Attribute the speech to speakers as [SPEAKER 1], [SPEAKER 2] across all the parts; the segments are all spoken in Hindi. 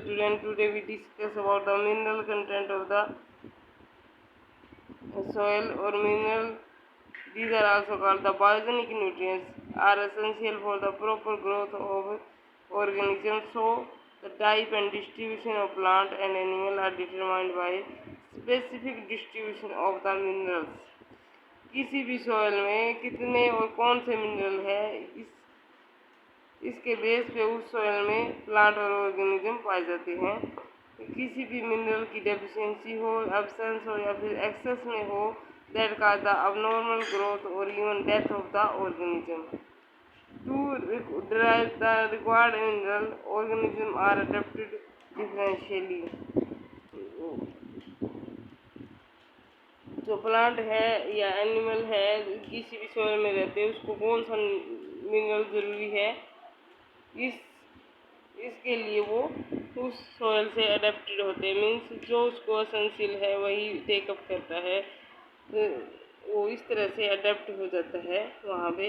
[SPEAKER 1] student. Today we discuss about the mineral content of the soil or mineral. These are also called the biogenic nutrients are essential for the proper growth of organisms. So the type and distribution of plant and animal are determined by specific distribution of the minerals. किसी भी सॉइल में कितने और कौन से मिनरल है इसके बेस पे उस सॉइल में प्लांट और ऑर्गेनिज्म पाए जाते हैं। किसी भी मिनरल की डेफिशिएंसी हो, एब्सेंस हो या फिर एक्सेस में हो, that cause the abnormal growth or even death of the organism. To derive the required mineral, organisms are adapted differentially. जो प्लांट है या एनिमल है किसी भी सॉइल में रहते हैं उसको कौन सा मिनरल ज़रूरी है, इसके लिए वो उस सॉइल से अडेप्टेड होते हैं। मीन्स जो उसको एसेंशियल है वही टेकअप करता है, तो वो इस तरह से अडेप्ट हो जाता है वहाँ पे।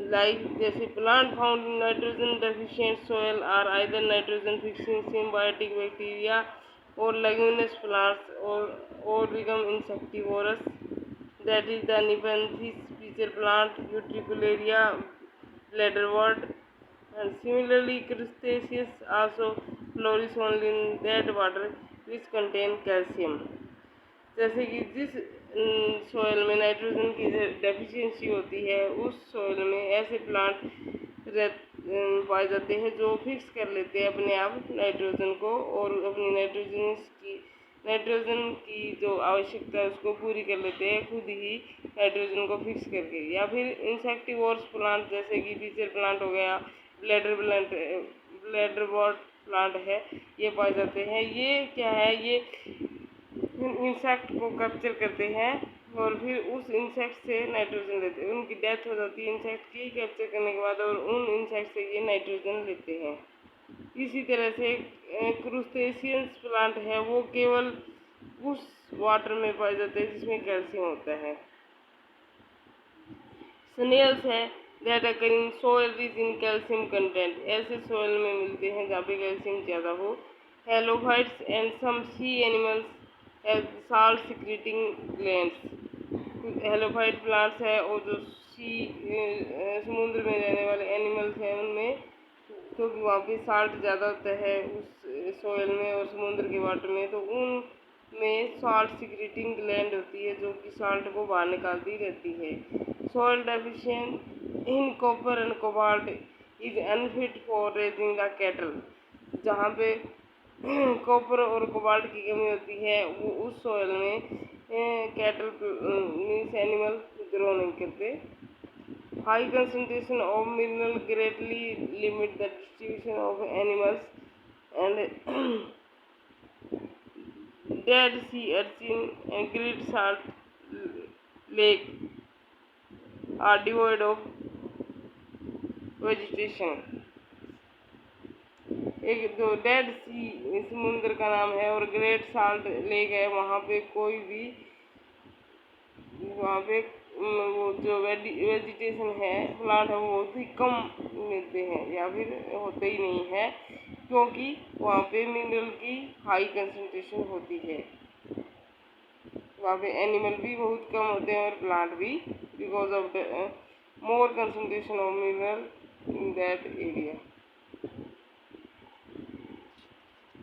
[SPEAKER 1] लाइक जैसे plant found in nitrogen deficient soil are either nitrogen fixing symbiotic bacteria और लेग्यूमिनस प्लांट्स और become insectivorous, that is the nepenthes pitcher plant, utricularia, bladderwort, and similarly crustaceans also flourish only in that water which contain calcium. जैसे कि जिस सॉइल में नाइट्रोजन की डेफिशिएंसी होती है उस सॉइल में ऐसे प्लांट पाए जाते हैं जो फिक्स कर लेते हैं अपने आप नाइट्रोजन को और अपनी नाइट्रोजन की जो आवश्यकता है उसको पूरी कर लेते हैं खुद ही नाइट्रोजन को फिक्स करके। या फिर इंसेक्टिवोर्स प्लांट जैसे कि पीचर प्लांट हो गया, ब्लैडरवर्ट प्लांट है, ये पाए जाते हैं। ये क्या है, ये इंसेक्ट को कैप्चर करते हैं और फिर उस इंसेक्ट से नाइट्रोजन लेते हैं। उनकी डेथ हो जाती है इंसेक्ट की कैप्चर करने के बाद और उन इंसेक्ट से ये नाइट्रोजन लेते हैं। इसी तरह से क्रूस्टेशियंस प्लांट है वो केवल उस वाटर में पाए जाते हैं जिसमें कैल्शियम होता है। स्नेल्स है that occur in soil rich in calcium content, ऐसे सोइल में मिलते हैं जहाँ पे कैल्शियम ज़्यादा हो। Halophytes and some sea animals have salt secreting glands. Halophyte plants है और जो समुद्र में रहने वाले एनिमल्स हैं उनमें, क्योंकि वहाँ पे साल्ट ज़्यादा होता है उस सॉइल में और समुद्र के वाटर में, तो उनमें साल्ट सिक्रीटिंग ग्लैंड होती है जो कि साल्ट को बाहर निकालती रहती है। Soil deficient in copper and cobalt is unfit for raising the cattle. जहाँ पे कॉपर और कोबाल्ट की कमी होती है वो उस सॉइल में कैटल मीन्स एनिमल ग्रो नहीं करते। High concentration of mineral greatly limit the distribution of animals and dead sea urchin and great salt lake are devoid of vegetation. एक जो डेड सी समुद्र का नाम है और ग्रेट साल्ट लेक है, वहाँ पे कोई भी वहाँ पे वो जो वेजिटेशन है प्लांट है वो बहुत ही कम मिलते हैं या फिर होते ही नहीं है, क्योंकि वहाँ पे मिनरल की हाई कंसंट्रेशन होती है। वहाँ पे एनिमल भी बहुत कम होते हैं और प्लांट भी, because of the more concentration of mineral in that area.